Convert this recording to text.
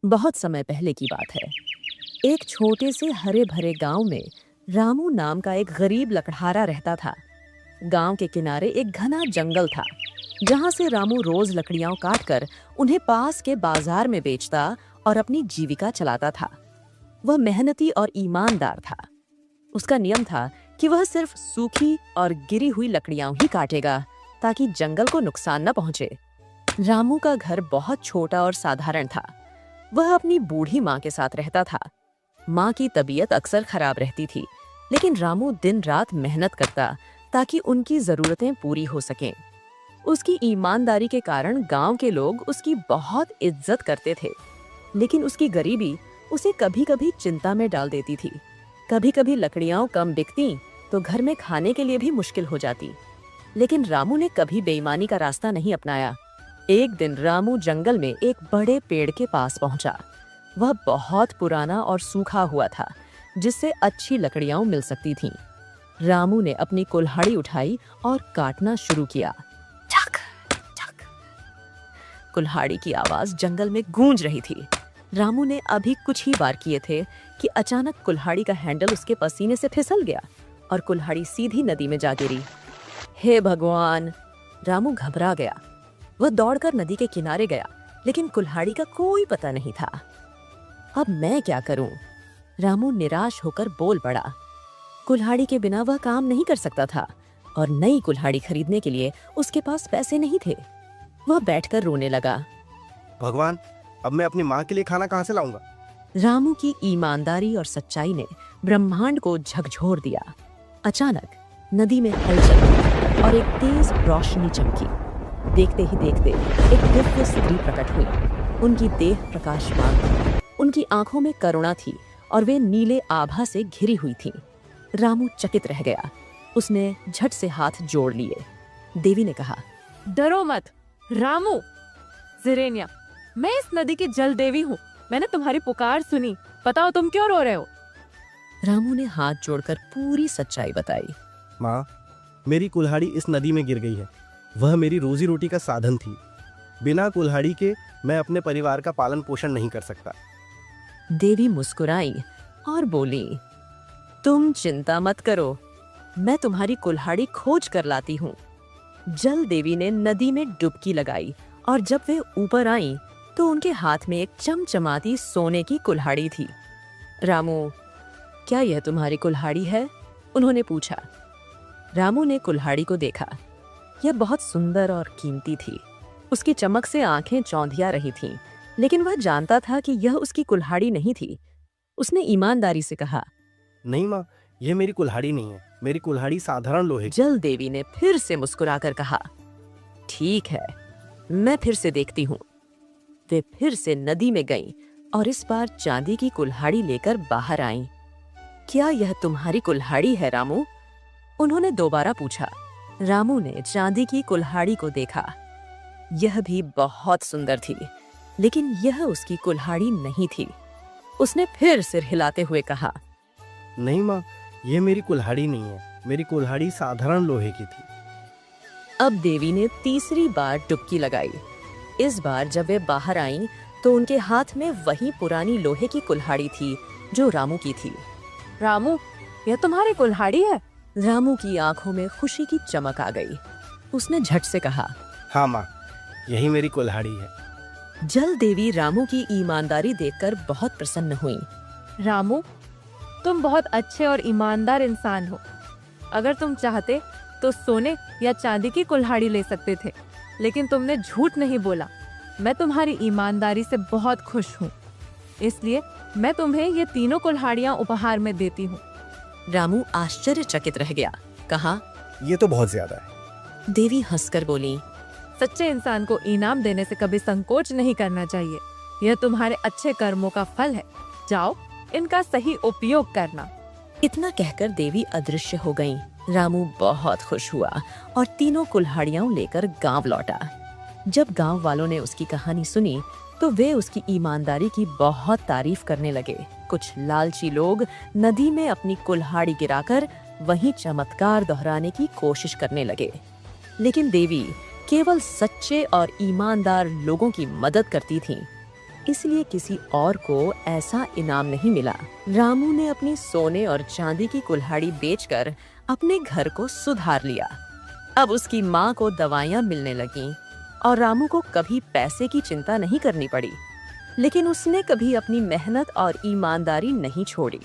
बहुत समय पहले की बात है। एक छोटे से हरे भरे गांव में रामू नाम का एक गरीब लकड़हारा रहता था। गांव के किनारे एक घना जंगल था, जहां से रामू रोज लकड़ियां काटकर उन्हें पास के बाजार में बेचता और अपनी जीविका चलाता था। वह मेहनती और ईमानदार था। उसका नियम था कि वह सिर्फ सूखी और गिरी हुई लकड़ियां ही काटेगा, ताकि जंगल को नुकसान न पहुंचे। रामू का घर बहुत छोटा और साधारण था। वह अपनी बूढ़ी माँ के साथ रहता था। माँ की तबीयत अक्सर खराब रहती थी, लेकिन रामू दिन रात मेहनत करता ताकि उनकी जरूरतें पूरी हो सकें। उसकी ईमानदारी के कारण गांव के लोग उसकी बहुत इज्जत करते थे, लेकिन उसकी गरीबी उसे कभी-कभी चिंता में डाल देती थी। कभी-कभी लकड़ियां कम बिकती तो घर में खाने के लिए भी मुश्किल हो जाती। लेकिन रामू ने कभी बेईमानी का रास्ता नहीं अपनाया। एक दिन रामू जंगल में एक बड़े पेड़ के पास पहुंचा। वह बहुत पुराना और सूखा हुआ था, जिससे अच्छी लकड़ियां मिल सकती थीं। रामू ने अपनी कुल्हाड़ी उठाई और काटना शुरू किया। ठक ठक, कुल्हाड़ी की आवाज जंगल में गूंज रही थी। रामू ने अभी कुछ ही बार किए थे कि अचानक कुल्हाड़ी का हैंडल उसके पसीने से फिसल गया और कुल्हाड़ी सीधी नदी में जा गिरी। हे भगवान! रामू घबरा गया। वह दौड़कर नदी के किनारे गया, लेकिन कुल्हाड़ी का कोई पता नहीं था। अब मैं क्या करूं? रामू निराश होकर बोल पड़ा। कुल्हाड़ी के बिना वह काम नहीं कर सकता था और नई कुल्हाड़ी खरीदने के लिए उसके पास पैसे नहीं थे। वह बैठकर रोने लगा। भगवान, अब मैं अपनी माँ के लिए खाना कहाँ से लाऊंगा? रामू की ईमानदारी और सच्चाई ने ब्रह्मांड को झकझोर दिया। अचानक नदी में हलचल हुई और एक तेज रोशनी चमकी। देखते ही देखते एक दिव्य स्त्री प्रकट हुई। उनकी देह प्रकाशमान थी, उनकी आंखों में करुणा थी और वे नीले आभा से घिरी हुई थीं। रामू चकित रह गया। उसने झट से हाथ जोड़ लिए। देवी ने कहा, डरो मत रामू। जिरेनिया, मैं इस नदी की जल देवी हूँ। मैंने तुम्हारी पुकार सुनी। बताओ तुम क्यों रो रहे हो? रामू ने हाथ जोड़कर पूरी सच्चाई बताई। माँ, मेरी कुल्हाड़ी इस नदी में गिर गई है। वह मेरी रोजी रोटी का साधन थी। बिना कुल्हाड़ी के मैं अपने परिवार का पालन पोषण नहीं कर सकता। देवी मुस्कुराई और बोली, तुम चिंता मत करो, मैं तुम्हारी कुल्हाड़ी खोज कर लाती हूँ। जल देवी ने नदी में डुबकी लगाई और जब वे ऊपर आईं, तो उनके हाथ में एक चमचमाती सोने की कुल्हाड़ी थी। रामू, क्या यह तुम्हारी कुल्हाड़ी है? उन्होंने पूछा। रामू ने कुल्हाड़ी को देखा। यह बहुत सुंदर और कीमती थी। उसकी चमक से आंखें चौंधिया रही थीं, लेकिन वह जानता था कि यह उसकी कुल्हाड़ी नहीं थी। उसने ईमानदारी से कहा, नहीं माँ, यह मेरी कुल्हाड़ी नहीं है। मेरी कुल्हाड़ी साधारण लोहे की। जल देवी ने फिर से मुस्कुराकर कहा, ठीक है, मैं फिर से देखती हूँ। वे फिर से नदी में गईं और इस बार चांदी की कुल्हाड़ी लेकर बाहर आईं। क्या यह तुम्हारी कुल्हाड़ी है रामू? उन्होंने दोबारा पूछा। रामू ने चांदी की कुल्हाड़ी को देखा। यह भी बहुत सुंदर थी, लेकिन यह उसकी कुल्हाड़ी नहीं थी। उसने फिर सिर हिलाते हुए कहा, नहीं माँ, यह मेरी कुल्हाड़ी नहीं है। मेरी कुल्हाड़ी साधारण लोहे की थी। अब देवी ने तीसरी बार डुबकी लगाई। इस बार जब वे बाहर आईं, तो उनके हाथ में वही पुरानी लोहे की कुल्हाड़ी थी जो रामू की थी। रामू, यह तुम्हारी कुल्हाड़ी है? रामू की आंखों में खुशी की चमक आ गई। उसने झट से कहा, हाँ माँ, यही मेरी कुल्हाड़ी है। जल देवी रामू की ईमानदारी देखकर बहुत प्रसन्न हुई। रामू, तुम बहुत अच्छे और ईमानदार इंसान हो। अगर तुम चाहते तो सोने या चांदी की कुल्हाड़ी ले सकते थे, लेकिन तुमने झूठ नहीं बोला। मैं तुम्हारी ईमानदारी से बहुत खुश हूँ, इसलिए मैं तुम्हें ये तीनों कुल्हाड़ियाँ उपहार में देती हूँ। रामू आश्चर्यचकित रह गया। कहा, ये तो बहुत ज्यादा है। देवी हंसकर बोली, सच्चे इंसान को इनाम देने से कभी संकोच नहीं करना चाहिए। यह तुम्हारे अच्छे कर्मों का फल है। जाओ, इनका सही उपयोग करना। इतना कहकर देवी अदृश्य हो गईं। रामू बहुत खुश हुआ और तीनों कुल्हाड़ियां लेकर गांव लौटा। जब गांव वालों ने उसकी कहानी सुनी, तो वे उसकी ईमानदारी की बहुत तारीफ करने लगे। कुछ लालची लोग नदी में अपनी कुल्हाड़ी गिराकर वही चमत्कार दोहराने की कोशिश करने लगे, लेकिन देवी केवल सच्चे और ईमानदार लोगों की मदद करती थीं। इसलिए किसी और को ऐसा इनाम नहीं मिला। रामू ने अपनी सोने और चांदी की कुल्हाड़ी बेचकर अपने घर को सुधार लिया। अब उसकी माँ को दवाइयाँ मिलने लगीं और रामू को कभी पैसे की चिंता नहीं करनी पड़ी। लेकिन उसने कभी अपनी मेहनत और ईमानदारी नहीं छोड़ी।